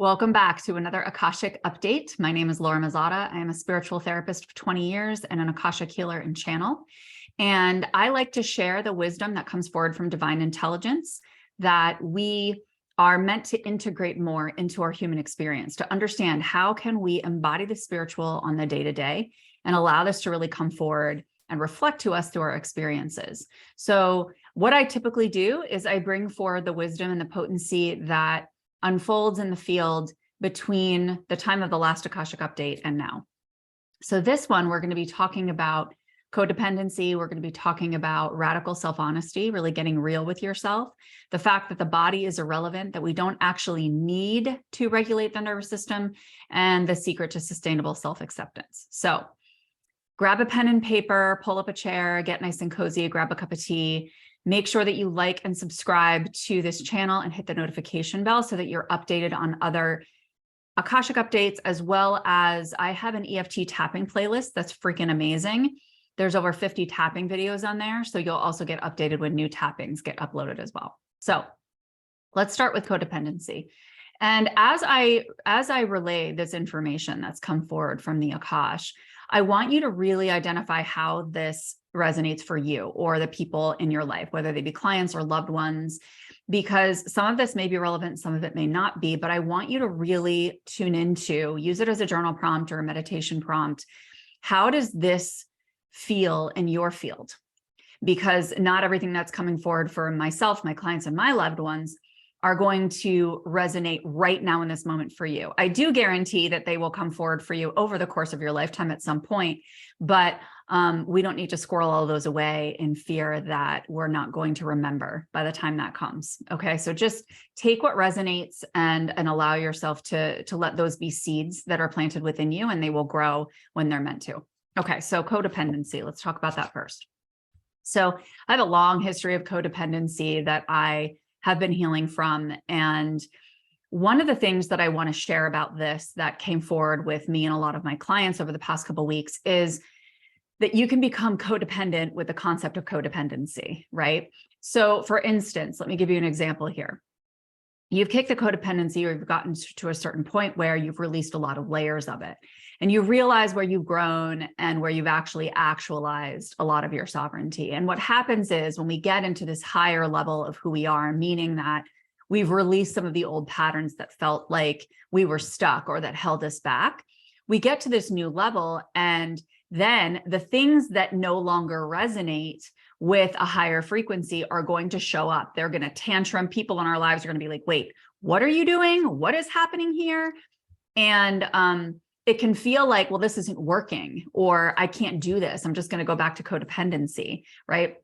Welcome back to another Akashic update. My name is Laura Mazzata. I am a spiritual therapist for 20 years and an Akashic healer and channel. And I like to share the wisdom that comes forward from divine intelligence that we are meant to integrate more into our human experience, to understand how can we embody the spiritual on the day-to-day and allow this to really come forward and reflect to us through our experiences. So what I typically do is I bring forward the wisdom and the potency that unfolds in the field between the time of the last Akashic update and now. So this one, we're going to be talking about codependency. We're going to be talking about radical self-honesty, really getting real with yourself. The fact that the body is irrelevant, that we don't actually need to regulate the nervous system, and the secret to sustainable self-acceptance. So grab a pen and paper, pull up a chair, get nice and cozy, grab a cup of tea. Make sure that you like and subscribe to this channel and hit the notification bell so that you're updated on other Akashic updates, as well as I have an EFT tapping playlist that's freaking amazing. There's over 50 tapping videos on there, so you'll also get updated when new tappings get uploaded as well. So let's start with codependency. And as I relay this information that's come forward from the Akash, I want you to really identify how this resonates for you or the people in your life, whether they be clients or loved ones, because some of this may be relevant, some of it may not be, but I want you to really tune into, use it as a journal prompt or a meditation prompt. How does this feel in your field? Because not everything that's coming forward for myself, my clients, and my loved ones are going to resonate right now in this moment for you. I do guarantee that they will come forward for you over the course of your lifetime at some point, but we don't need to squirrel all those away in fear that we're not going to remember by the time that comes. Okay, so just take what resonates and allow yourself to let those be seeds that are planted within you, and they will grow when they're meant to. Okay, so codependency, let's talk about that first. So I have a long history of codependency that I have been healing from. And one of the things that I want to share about this that came forward with me and a lot of my clients over the past couple of weeks is that you can become codependent with the concept of codependency, right? So for instance, let me give you an example here. You've kicked the codependency, or you've gotten to a certain point where you've released a lot of layers of it. And you realize where you've grown and where you've actually actualized a lot of your sovereignty. And what happens is when we get into this higher level of who we are, meaning that we've released some of the old patterns that felt like we were stuck or that held us back, we get to this new level. And then the things that no longer resonate with a higher frequency are going to show up. They're going to tantrum. People in our lives are going to be like, wait, what are you doing? What is happening here? And it can feel like, well, this isn't working, or I can't do this. I'm just going to go back to codependency, right?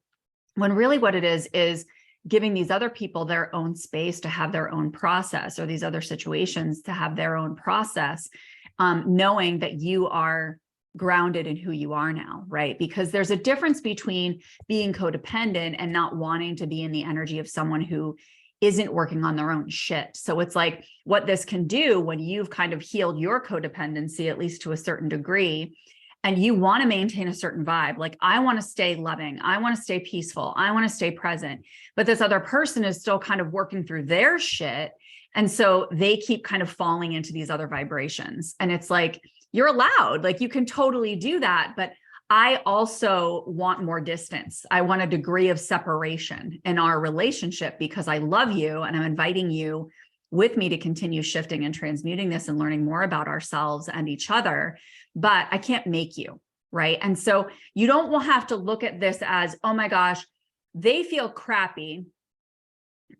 When really what it is giving these other people their own space to have their own process, or these other situations to have their own process, knowing that you are grounded in who you are now, right? Because there's a difference between being codependent and not wanting to be in the energy of someone who isn't working on their own shit. So it's like what this can do when you've kind of healed your codependency, at least to a certain degree, and you want to maintain a certain vibe. Like, I want to stay loving. I want to stay peaceful. I want to stay present. But this other person is still kind of working through their shit. And so they keep kind of falling into these other vibrations. And it's like, you're allowed, like you can totally do that. But I also want more distance. I want a degree of separation in our relationship because I love you and I'm inviting you with me to continue shifting and transmuting this and learning more about ourselves and each other. But I can't make you, right? And so you don't have to look at this as, oh my gosh, they feel crappy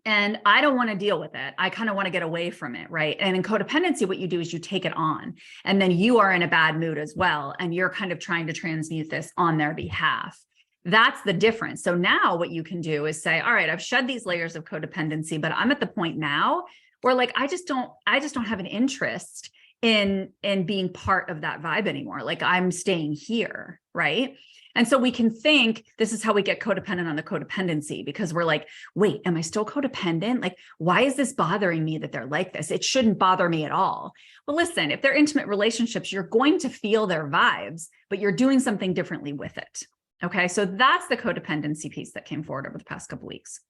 and I don't want to deal with it. I kind of want to get away from it, right? And in codependency, what you do is you take it on, and then you are in a bad mood as well. And you're kind of trying to transmute this on their behalf. That's the difference. So now what you can do is say, all right, I've shed these layers of codependency, but I'm at the point now where like, I just don't have an interest in being part of that vibe anymore. Like, I'm staying here, right? And so we can think this is how we get codependent on the codependency, because we're like, wait, am I still codependent? Like, why is this bothering me that they're like this? It shouldn't bother me at all. Well, listen, if they're intimate relationships, you're going to feel their vibes, but you're doing something differently with it. Okay. So that's the codependency piece that came forward over the past couple of weeks.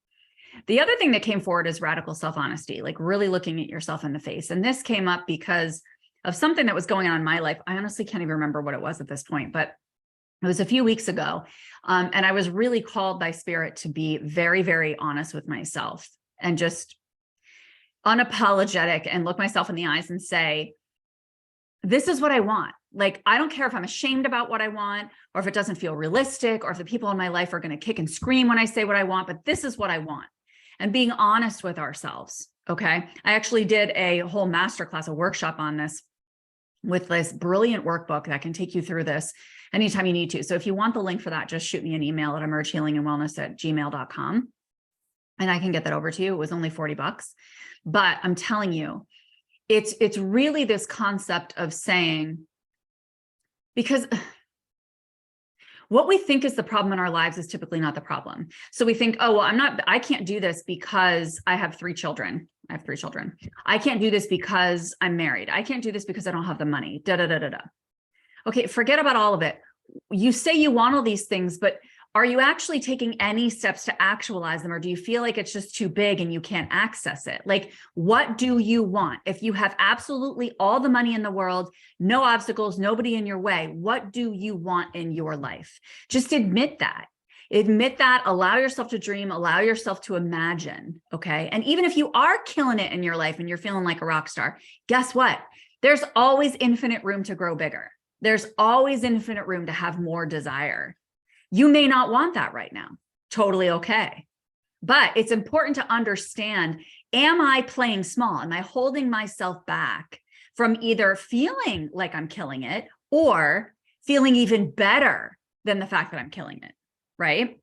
The other thing that came forward is radical self-honesty, like really looking at yourself in the face. And this came up because of something that was going on in my life. I honestly can't even remember what it was at this point, but it was a few weeks ago. And I was really called by spirit to be very, very honest with myself and just unapologetic and look myself in the eyes and say, this is what I want. Like, I don't care if I'm ashamed about what I want, or if it doesn't feel realistic, or if the people in my life are going to kick and scream when I say what I want, but this is what I want. And being honest with ourselves. Okay. I actually did a whole masterclass, a workshop on this with this brilliant workbook that can take you through this anytime you need to. So if you want the link for that, just shoot me an email at emergehealingandwellness@gmail.com. And I can get that over to you. It was only $40, but I'm telling you, it's really this concept of saying, because what we think is the problem in our lives is typically not the problem. So we think, oh, well, I can't do this because I have 3 children. I have 3 children. I can't do this because I'm married. I can't do this because I don't have the money. Da, da, da, da, da. Okay, forget about all of it. You say you want all these things, but are you actually taking any steps to actualize them? Or do you feel like it's just too big and you can't access it? Like, what do you want? If you have absolutely all the money in the world, no obstacles, nobody in your way, what do you want in your life? Just admit that. Admit that, allow yourself to dream, allow yourself to imagine, okay? And even if you are killing it in your life and you're feeling like a rock star, guess what? There's always infinite room to grow bigger. There's always infinite room to have more desire. You may not want that right now. Totally okay. But it's important to understand, am I playing small? Am I holding myself back from either feeling like I'm killing it or feeling even better than the fact that I'm killing it, right?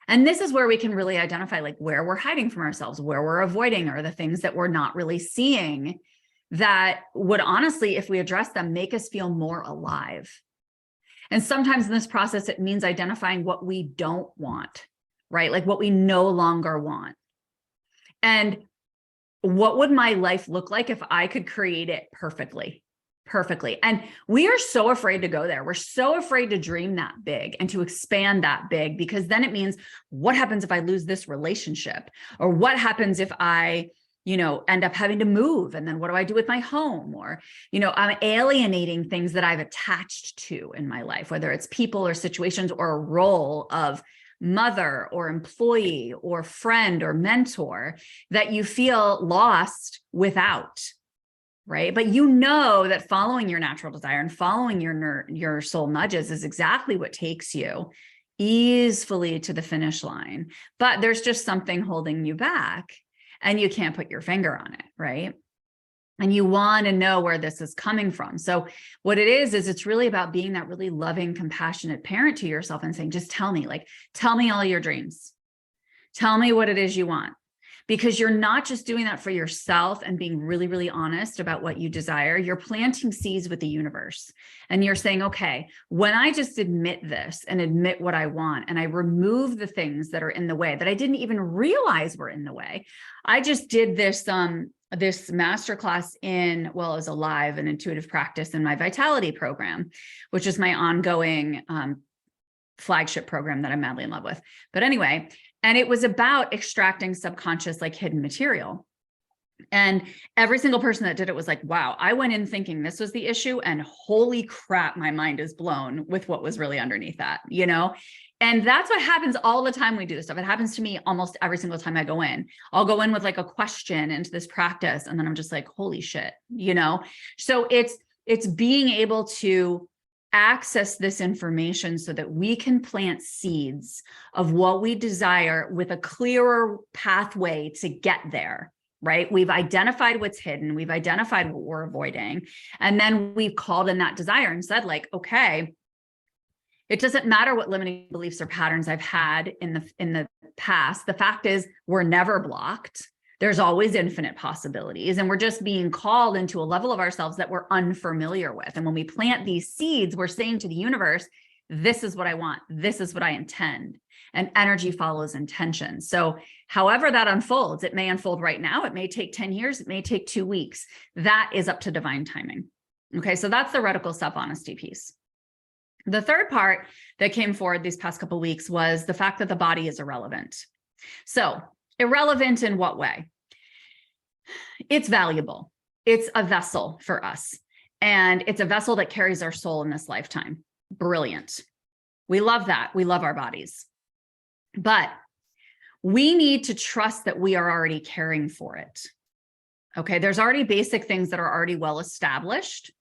And this is where we can really identify like where we're hiding from ourselves, where we're avoiding, or the things that we're not really seeing that would honestly, if we address them, make us feel more alive. And sometimes in this process, it means identifying what we don't want, right? Like what we no longer want. And what would my life look like if I could create it perfectly? And we are so afraid to go there. We're so afraid to dream that big and to expand that big, because then it means, what happens if I lose this relationship? Or what happens if I end up having to move? And then what do I do with my home? Or, I'm alienating things that I've attached to in my life, whether it's people or situations or a role of mother or employee or friend or mentor that you feel lost without, right? But that following your natural desire and following your soul nudges is exactly what takes you easily to the finish line. But there's just something holding you back. And you can't put your finger on it, right? And you want to know where this is coming from. So what it is it's really about being that really loving, compassionate parent to yourself and saying, just tell me all your dreams. Tell me what it is you want. Because you're not just doing that for yourself and being really, really honest about what you desire. You're planting seeds with the universe. And you're saying, okay, when I just admit this and admit what I want, and I remove the things that are in the way that I didn't even realize were in the way. I just did this masterclass it was a live and intuitive practice in my vitality program, which is my ongoing flagship program that I'm madly in love with. But anyway, and it was about extracting subconscious, like hidden material. And every single person that did it was like, wow, I went in thinking this was the issue, and holy crap, my mind is blown with what was really underneath that, And that's what happens all the time we do this stuff. It happens to me almost every single time I go in. I'll go in with like a question into this practice, and then I'm just like, holy shit, So it's being able to access this information so that we can plant seeds of what we desire with a clearer pathway to get there, right? We've identified what's hidden. We've identified what we're avoiding. And then we've called in that desire and said like, okay, it doesn't matter what limiting beliefs or patterns I've had in the past. The fact is we're never blocked. There's always infinite possibilities. And we're just being called into a level of ourselves that we're unfamiliar with. And when we plant these seeds, we're saying to the universe, this is what I want. This is what I intend. And energy follows intention. So however that unfolds, it may unfold right now. It may take 10 years. It may take 2 weeks. That is up to divine timing. Okay. So that's the radical self-honesty piece. The third part that came forward these past couple of weeks was the fact that the body is irrelevant. So Irrelevant in what way? It's valuable. It's a vessel for us. And it's a vessel that carries our soul in this lifetime. Brilliant. We love that. We love our bodies. But we need to trust that we are already caring for it. Okay, there's already basic things that are already well established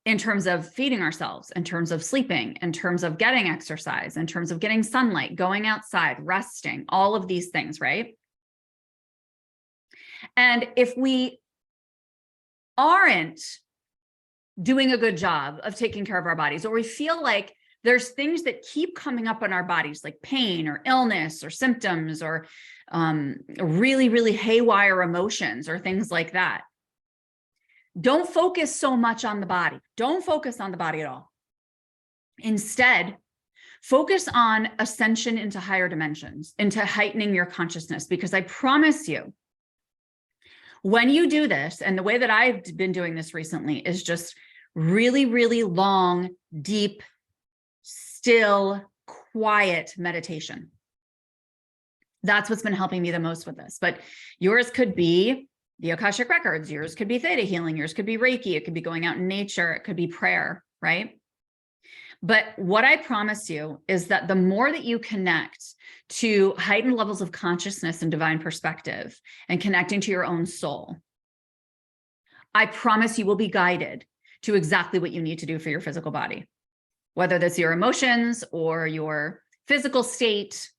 in terms of feeding ourselves, in terms of sleeping, in terms of getting exercise, in terms of getting sunlight, going outside, resting, all of these things, right? And if we aren't doing a good job of taking care of our bodies, or we feel like there's things that keep coming up in our bodies, like pain or illness or symptoms or really, really haywire emotions or things like that, don't focus so much on the body. Don't focus on the body at all. Instead, focus on ascension into higher dimensions, into heightening your consciousness, because I promise you, when you do this, and the way that I've been doing this recently is just really, really long, deep, still, quiet meditation. That's what's been helping me the most with this. But yours could be the Akashic records, yours could be theta healing, yours could be Reiki, it could be going out in nature, it could be prayer, right? But what I promise you is that the more that you connect to heightened levels of consciousness and divine perspective and connecting to your own soul, I promise you will be guided to exactly what you need to do for your physical body, whether that's your emotions or your physical state,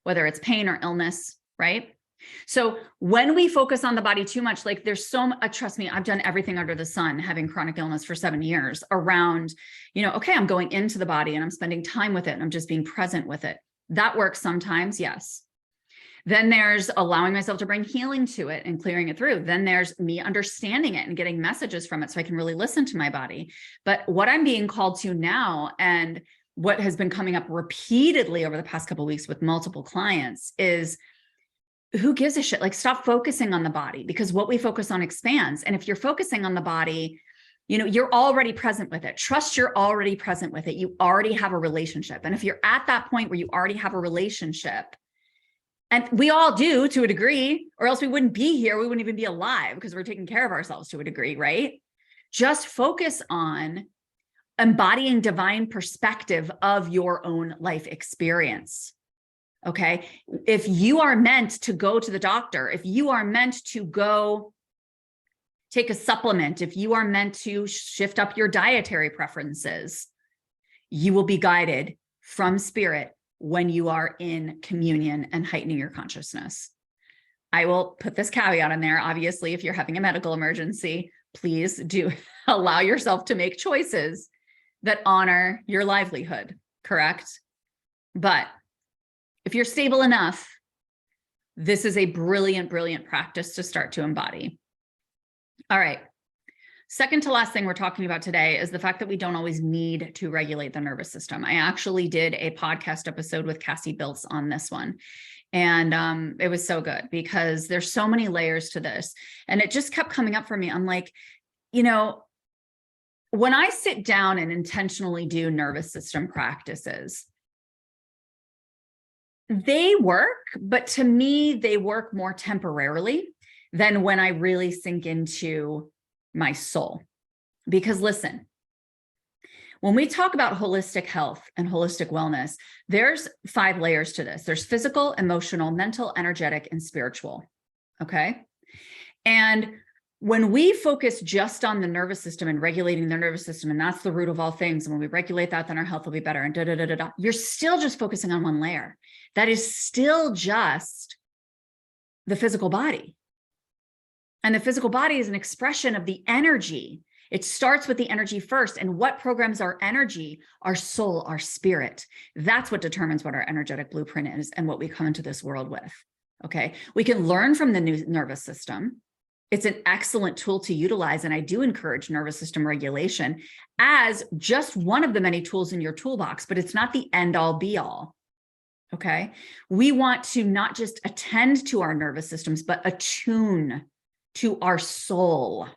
whether it's pain or illness, right? So when we focus on the body too much, like there's so much, trust me, I've done everything under the sun, having chronic illness for 7 years around, okay, I'm going into the body and I'm spending time with it and I'm just being present with it. That works sometimes, yes. Then there's allowing myself to bring healing to it and clearing it through. Then there's me understanding it and getting messages from it so I can really listen to my body. But what I'm being called to now, and what has been coming up repeatedly over the past couple of weeks with multiple clients, is who gives a shit? Like, stop focusing on the body, because what we focus on expands. And if you're focusing on the body, you're already present with it. Trust you're already present with it. You already have a relationship. And if you're at that point where you already have a relationship, and we all do to a degree, or else we wouldn't be here. We wouldn't even be alive because we're taking care of ourselves to a degree, right? Just focus on embodying divine perspective of your own life experience. Okay. If you are meant to go to the doctor, if you are meant to go take a supplement, if you are meant to shift up your dietary preferences, you will be guided from spirit when you are in communion and heightening your consciousness. I will put this caveat in there. Obviously, if you're having a medical emergency, please do allow yourself to make choices that honor your livelihood, correct? But if you're stable enough, this is a brilliant, brilliant practice to start to embody. All right. Second to last thing we're talking about today is the fact that we don't always need to regulate the nervous system. I actually did a podcast episode with Cassie Biltz on this one. And it was so good because there's so many layers to this. And it just kept coming up for me. I'm like, when I sit down and intentionally do nervous system practices, they work, but to me, they work more temporarily than when I really sink into my soul. Because listen, when we talk about holistic health and holistic wellness, there's 5 layers to this. There's physical, emotional, mental, energetic, and spiritual. Okay. And when we focus just on the nervous system and regulating the nervous system, and that's the root of all things, and when we regulate that, then our health will be better, and you're still just focusing on one layer. That is still just the physical body. And the physical body is an expression of the energy. It starts with the energy first. And what programs our energy? Our soul, our spirit. That's what determines what our energetic blueprint is and what we come into this world with. Okay. We can learn from the nervous system. It's an excellent tool to utilize. And I do encourage nervous system regulation as just one of the many tools in your toolbox, but it's not the end all be all. Okay. We want to not just attend to our nervous systems, but attune to our soul.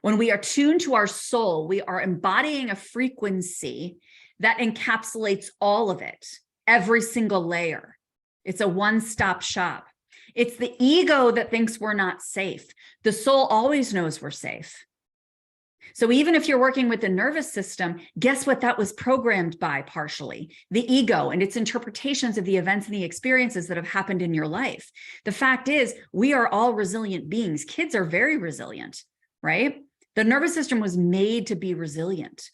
When we are tuned to our soul, we are embodying a frequency that encapsulates all of it, every single layer. It's a one-stop shop. It's the ego that thinks we're not safe. The soul always knows we're safe. So even if you're working with the nervous system, guess what that was programmed by partially? The ego and its interpretations of the events and the experiences that have happened in your life. The fact is, we are all resilient beings. Kids are very resilient, right? The nervous system was made to be resilient.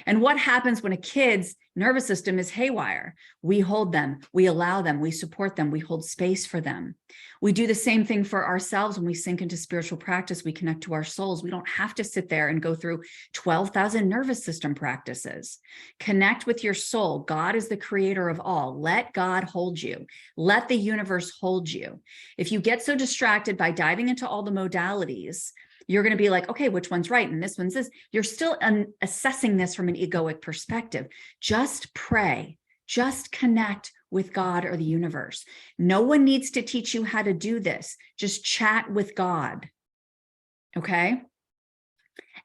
And what happens when a kid's nervous system is haywire? We hold them, we allow them, we support them, we hold space for them. We do the same thing for ourselves when we sink into spiritual practice, we connect to our souls. We don't have to sit there and go through 12,000 nervous system practices. Connect with your soul. God is the creator of all. Let God hold you. Let the universe hold you. If you get so distracted by diving into all the modalities, you're going to be like, okay, which one's right? And this one's this. You're still assessing this from an egoic perspective. Just pray, just connect with God or the universe. No one needs to teach you how to do this. Just chat with God. Okay?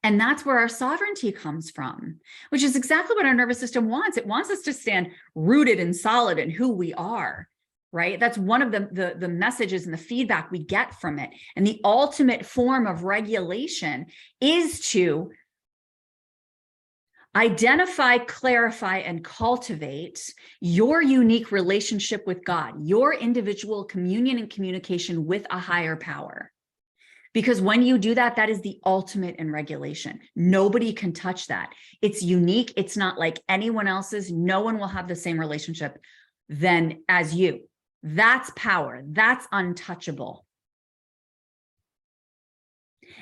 And that's where our sovereignty comes from, which is exactly what our nervous system wants. It wants us to stand rooted and solid in who we are. Right? That's one of the messages and the feedback we get from it. And the ultimate form of regulation is to identify, clarify, and cultivate your unique relationship with God, your individual communion and communication with a higher power. Because when you do that, that is the ultimate in regulation. Nobody can touch that. It's unique. It's not like anyone else's. No one will have the same relationship then as you. That's power. That's untouchable.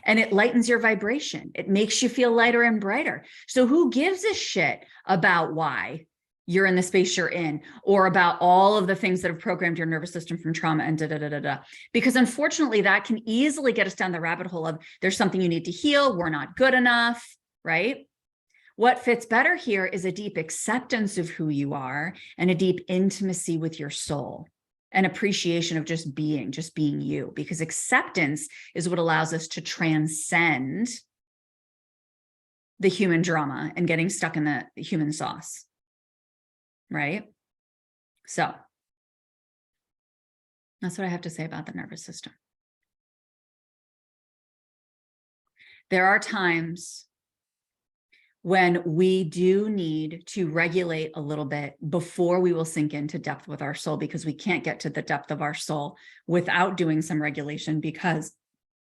And it lightens your vibration. It makes you feel lighter and brighter. So who gives a shit about why you're in the space you're in, or about all of the things that have programmed your nervous system from trauma and da-da-da-da-da? Because unfortunately, that can easily get us down the rabbit hole of there's something you need to heal. We're not good enough, right? What fits better here is a deep acceptance of who you are and a deep intimacy with your soul. An appreciation of just being you, because acceptance is what allows us to transcend the human drama and getting stuck in the human sauce, right? So that's what I have to say about the nervous system. There are times when we do need to regulate a little bit before we will sink into depth with our soul, because we can't get to the depth of our soul without doing some regulation, because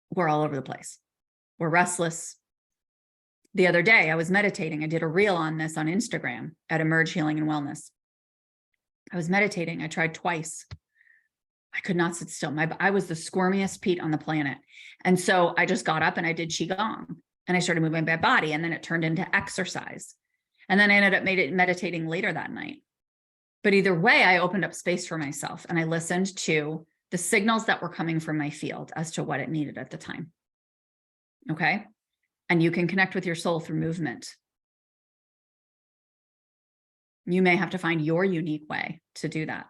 we're all over the place. We're restless. The other day I was meditating. I did a reel on this on Instagram at Emerge Healing and Wellness. I was meditating. I tried twice. I could not sit still. I was the squirmiest Pete on the planet. And so I just got up and I did Qigong. And I started moving my body, and then it turned into exercise. And then I ended up meditating later that night. But either way, I opened up space for myself and I listened to the signals that were coming from my field as to what it needed at the time. Okay. And you can connect with your soul through movement. You may have to find your unique way to do that.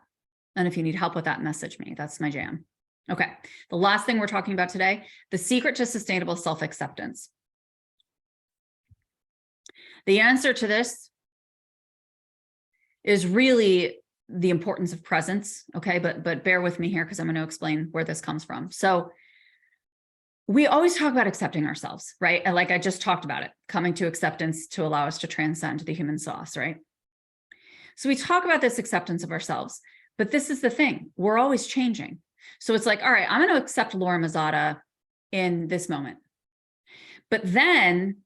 And if you need help with that, message me. That's my jam. Okay. The last thing we're talking about today, the secret to sustainable self-acceptance. The answer to this is really the importance of presence. Okay. But bear with me here, because I'm going to explain where this comes from. So we always talk about accepting ourselves, right? And like I just talked about it, coming to acceptance to allow us to transcend the human sauce, right? So we talk about this acceptance of ourselves, but this is the thing. We're always changing. So it's like, all right, I'm going to accept Laura Mazzata in this moment, but then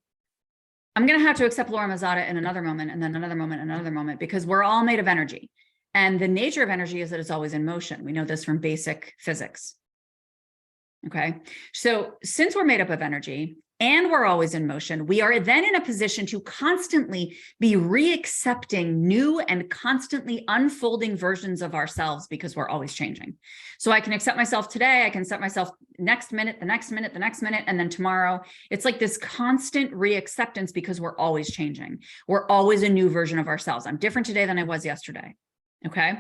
I'm going to have to accept Laura Mazzata in another moment, and then another moment, and another moment, because we're all made of energy. And the nature of energy is that it's always in motion. We know this from basic physics. Okay. So since we're made up of energy and we're always in motion, we are then in a position to constantly be re-accepting new and constantly unfolding versions of ourselves, because we're always changing. So I can accept myself today. I can accept myself next minute, the next minute, the next minute, and then tomorrow. It's like this constant re-acceptance, because we're always changing. We're always a new version of ourselves. I'm different today than I was yesterday. Okay.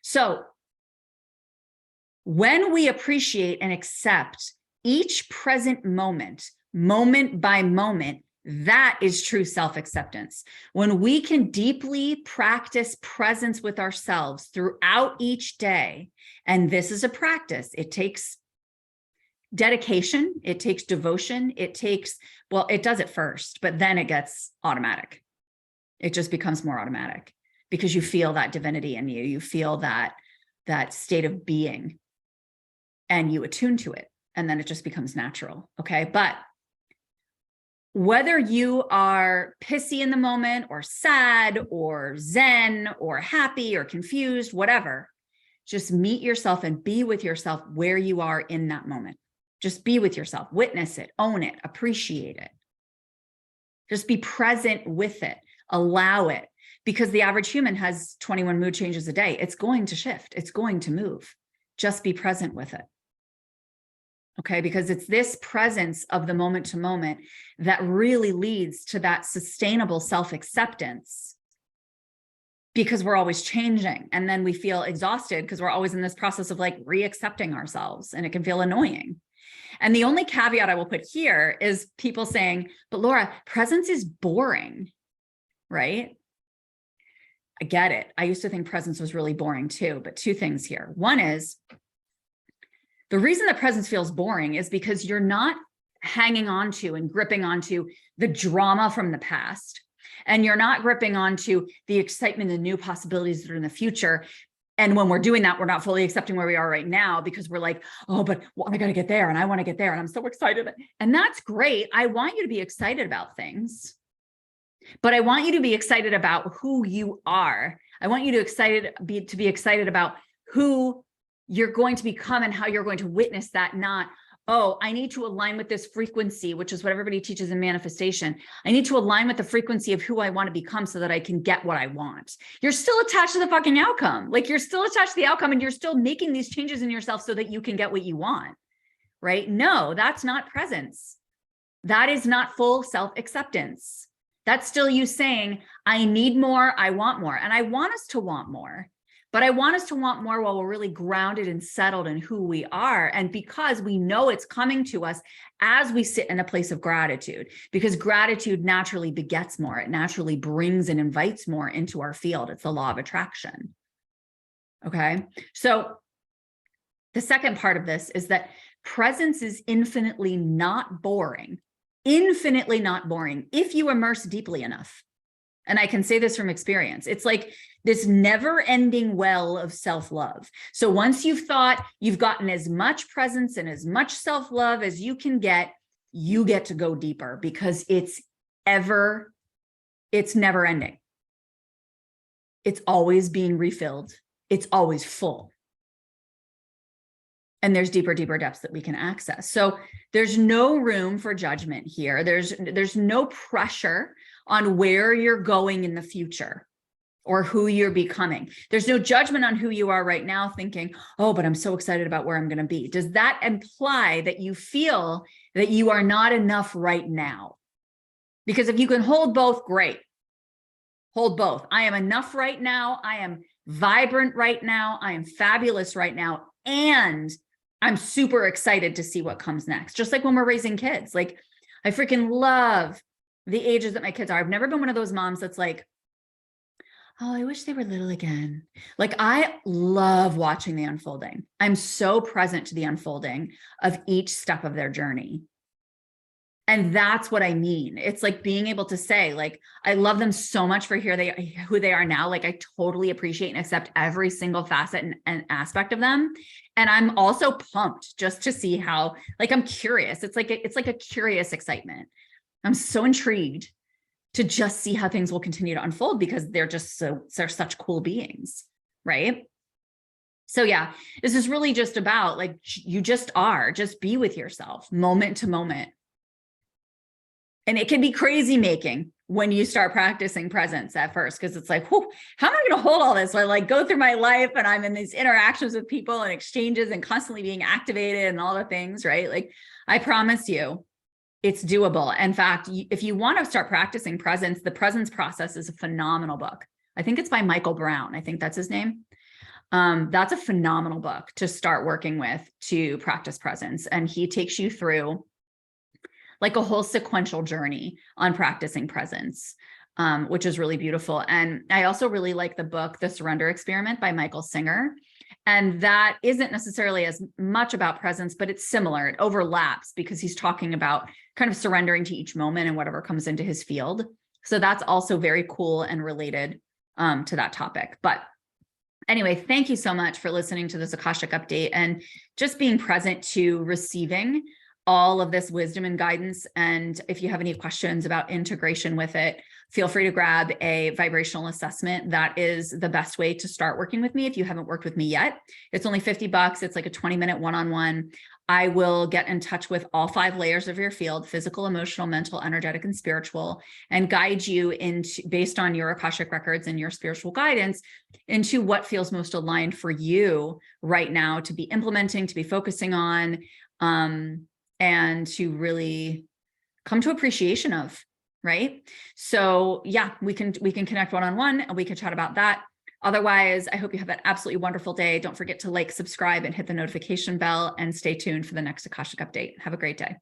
So when we appreciate and accept each present moment, moment by moment, That is true self-acceptance. When we can deeply practice presence with ourselves throughout each day, and this is a practice, it takes dedication, it takes devotion, it takes, well, it does it first, but then it gets automatic. It just becomes more automatic because you feel that divinity in you, you feel that state of being, and you attune to it, and then it just becomes natural, okay? But whether you are pissy in the moment or sad or zen or happy or confused, whatever, just meet yourself and be with yourself where you are in that moment. Just be with yourself, witness it, own it, appreciate it. Just be present with it, allow it, because the average human has 21 mood changes a day. It's going to shift, it's going to move. Just be present with it. Okay, because it's this presence of the moment to moment that really leads to that sustainable self-acceptance, because we're always changing, and then we feel exhausted because we're always in this process of like re-accepting ourselves, and it can feel annoying. And the only caveat I will put here is people saying, but Laura, presence is boring, right? I get it. I used to think presence was really boring too, but two things here. One is, the reason that presence feels boring is because you're not hanging on to and gripping onto the drama from the past. And you're not gripping onto the excitement and new possibilities that are in the future. And when we're doing that, we're not fully accepting where we are right now, because we're like, oh, but well, I got to get there and I want to get there and I'm so excited. And that's great. I want you to be excited about things, but I want you to be excited about who you are. I want you to be excited about who you're going to become and how you're going to witness that, not, oh, I need to align with this frequency, which is what everybody teaches in manifestation. I need to align with the frequency of who I want to become so that I can get what I want. You're still attached to the fucking outcome. Like, you're still attached to the outcome, and you're still making these changes in yourself so that you can get what you want, right? No, that's not presence. That is not full self-acceptance. That's still you saying, I need more, I want more. And I want us to want more. But I want us to want more while we're really grounded and settled in who we are. And because we know it's coming to us as we sit in a place of gratitude, because gratitude naturally begets more. It naturally brings and invites more into our field. It's the law of attraction. Okay. So the second part of this is that presence is infinitely not boring if you immerse deeply enough. And I can say this from experience. It's like this never-ending well of self-love. So once you've thought you've gotten as much presence and as much self-love as you get to go deeper, because it's never ending. It's always being refilled. It's always full. And there's deeper depths that we can access. So there's no room for judgment here. There's no pressure on where you're going in the future or who you're becoming. There's no judgment on who you are right now thinking, oh, but I'm so excited about where I'm going to be. Does that imply that you feel that you are not enough right now? Because if you can hold both, great. Hold both. I am enough right now. I am vibrant right now. I am fabulous right now. And I'm super excited to see what comes next. Just like when we're raising kids, like I freaking love the ages that my kids are. I've never been one of those moms that's like, oh, I wish they were little again. Like, I love watching the unfolding. I'm so present to the unfolding of each step of their journey. And that's what I mean. It's like being able to say, like, I love them so much for who they are now. Like, I totally appreciate and accept every single facet and aspect of them. And I'm also pumped just to see how, like, I'm curious. It's like a curious excitement. I'm so intrigued to just see how things will continue to unfold, because they're such cool beings, right? So yeah, this is really just about, like, you just be with yourself moment to moment. And it can be crazy making when you start practicing presence at first, because it's like, whew, how am I going to hold all this? So I like go through my life and I'm in these interactions with people and exchanges and constantly being activated and all the things, right? Like, I promise you, it's doable. In fact, if you want to start practicing presence, the Presence Process is a phenomenal book. I think it's by Michael Brown. I think that's his name. That's a phenomenal book to start working with to practice presence. And he takes you through like a whole sequential journey on practicing presence, which is really beautiful. And I also really like the book, The Surrender Experiment by Michael Singer. And that isn't necessarily as much about presence, but it's similar. It overlaps because he's talking about kind of surrendering to each moment and whatever comes into his field. So that's also very cool and related to that topic. But anyway, thank you so much for listening to this Akashic update and just being present to receiving all of this wisdom and guidance. And if you have any questions about integration with it, feel free to grab a vibrational assessment. That is the best way to start working with me if you haven't worked with me yet. It's only $50. It's like a 20-minute one-on-one. I will get in touch with all 5 layers of your field: physical, emotional, mental, energetic, and spiritual, and guide you into, based on your Akashic records and your spiritual guidance, into what feels most aligned for you right now to be implementing, to be focusing on, and to really come to appreciation of, right? So yeah, we can connect one-on-one and we can chat about that. Otherwise, I hope you have an absolutely wonderful day. Don't forget to like, subscribe, and hit the notification bell, and stay tuned for the next Akashic update. Have a great day.